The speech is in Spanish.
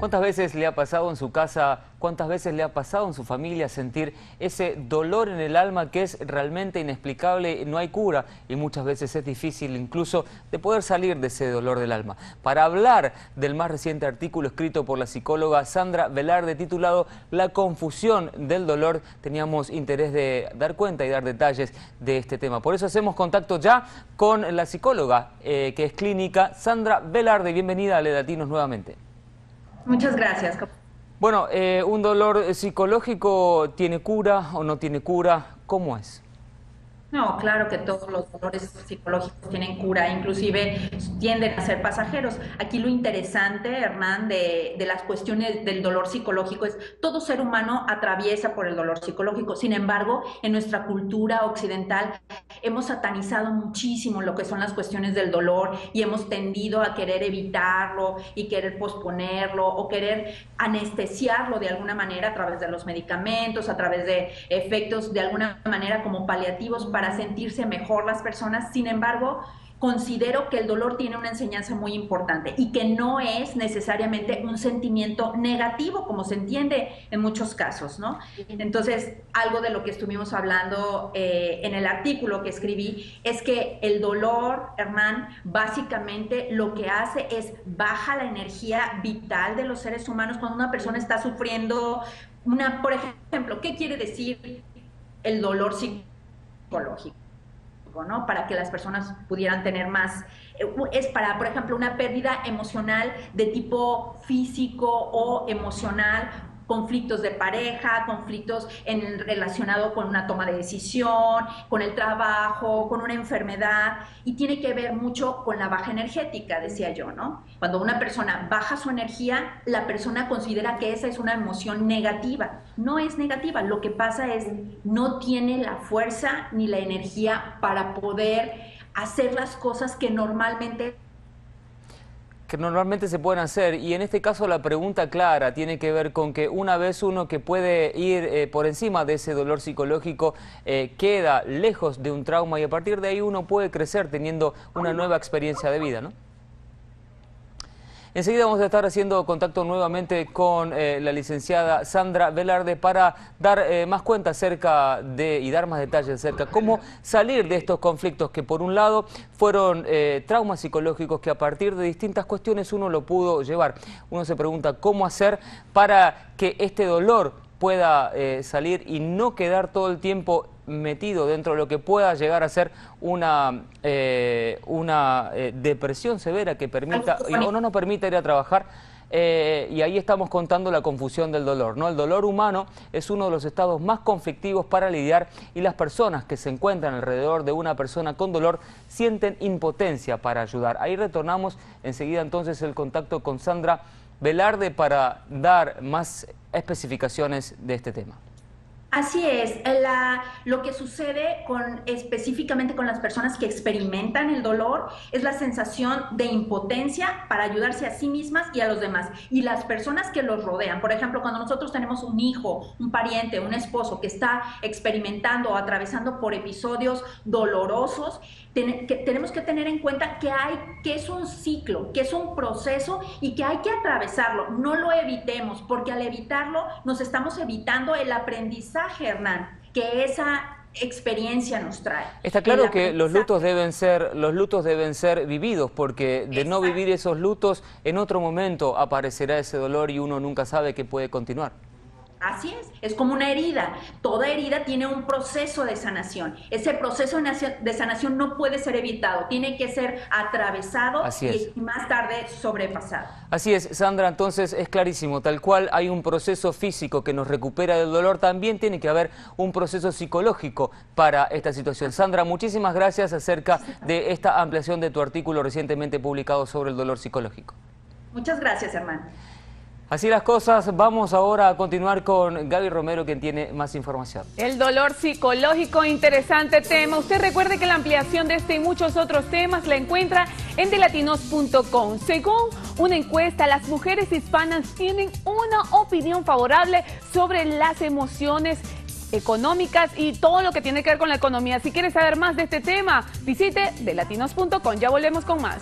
¿Cuántas veces le ha pasado en su casa, cuántas veces le ha pasado en su familia sentir ese dolor en el alma que es realmente inexplicable, no hay cura y muchas veces es difícil incluso de poder salir de ese dolor del alma? Para hablar del más reciente artículo escrito por la psicóloga Sandra Velarde titulado La confusión del dolor, teníamos interés de dar cuenta y dar detalles de este tema. Por eso hacemos contacto ya con la psicóloga que es clínica, Sandra Velarde. Bienvenida a Latinos nuevamente. Muchas gracias. Bueno, ¿un dolor psicológico tiene cura o no tiene cura? ¿Cómo es? No, claro que todos los dolores psicológicos tienen cura, inclusive tienden a ser pasajeros. Aquí lo interesante, Hernán, de las cuestiones del dolor psicológico es todo ser humano atraviesa por el dolor psicológico. Sin embargo, en nuestra cultura occidental hemos satanizado muchísimo lo que son las cuestiones del dolor y hemos tendido a querer evitarlo y querer posponerlo o querer anestesiarlo de alguna manera a través de los medicamentos, a través de efectos de alguna manera como paliativos para sentirse mejor las personas. Sin embargo, considero que el dolor tiene una enseñanza muy importante y que no es necesariamente un sentimiento negativo como se entiende en muchos casos, ¿no? Entonces, algo de lo que estuvimos hablando en el artículo que escribí es que el dolor, Hernán, básicamente lo que hace es baja la energía vital de los seres humanos cuando una persona está sufriendo por ejemplo, ¿qué quiere decir el dolor psicológico, ¿no? Para que las personas pudieran tener más, es para, por ejemplo, una pérdida emocional de tipo físico o emocional, conflictos de pareja, conflictos relacionados con una toma de decisión, con el trabajo, con una enfermedad, y tiene que ver mucho con la baja energética, decía yo, ¿no? Cuando una persona baja su energía, la persona considera que esa es una emoción negativa. No es negativa, lo que pasa es no tiene la fuerza ni la energía para poder hacer las cosas que normalmente se pueden hacer, y en este caso la pregunta clara tiene que ver con que una vez uno que puede ir por encima de ese dolor psicológico queda lejos de un trauma y a partir de ahí uno puede crecer teniendo una nueva experiencia de vida, ¿no? Enseguida vamos a estar haciendo contacto nuevamente con la licenciada Sandra Velarde para dar más cuenta acerca de y dar más detalles acerca de cómo salir de estos conflictos que por un lado fueron traumas psicológicos que a partir de distintas cuestiones uno lo pudo llevar. Uno se pregunta cómo hacer para que este dolor pueda salir y no quedar todo el tiempo metido dentro de lo que pueda llegar a ser una depresión severa que permita o no nos permita ir a trabajar. Y ahí estamos contando la confusión del dolor, ¿no? El dolor humano es uno de los estados más conflictivos para lidiar y las personas que se encuentran alrededor de una persona con dolor sienten impotencia para ayudar. Ahí retornamos enseguida entonces el contacto con Sandra Velarde para dar más especificaciones de este tema. Así es, lo que sucede específicamente con las personas que experimentan el dolor es la sensación de impotencia para ayudarse a sí mismas y a los demás. Y las personas que los rodean, por ejemplo, cuando nosotros tenemos un hijo, un pariente, un esposo que está experimentando o atravesando por episodios dolorosos, tenemos que tener en cuenta que es un ciclo, que es un proceso y que hay que atravesarlo. No lo evitemos, porque al evitarlo nos estamos evitando el aprendizaje, Hernán, que esa experiencia nos trae. Está claro que los lutos deben ser vividos, porque de no vivir esos lutos, en otro momento aparecerá ese dolor y uno nunca sabe que puede continuar. Así es como una herida. Toda herida tiene un proceso de sanación. Ese proceso de sanación no puede ser evitado, tiene que ser atravesado y más tarde sobrepasado. Así es, Sandra, entonces es clarísimo, tal cual hay un proceso físico que nos recupera del dolor, también tiene que haber un proceso psicológico para esta situación. Sandra, muchísimas gracias acerca de esta ampliación de tu artículo recientemente publicado sobre el dolor psicológico. Muchas gracias, hermano. Así las cosas, vamos ahora a continuar con Gaby Romero, quien tiene más información. El dolor psicológico, interesante tema. Usted recuerde que la ampliación de este y muchos otros temas la encuentra en delatinos.com. Según una encuesta, las mujeres hispanas tienen una opinión favorable sobre las emociones económicas y todo lo que tiene que ver con la economía. Si quiere saber más de este tema, visite delatinos.com. Ya volvemos con más.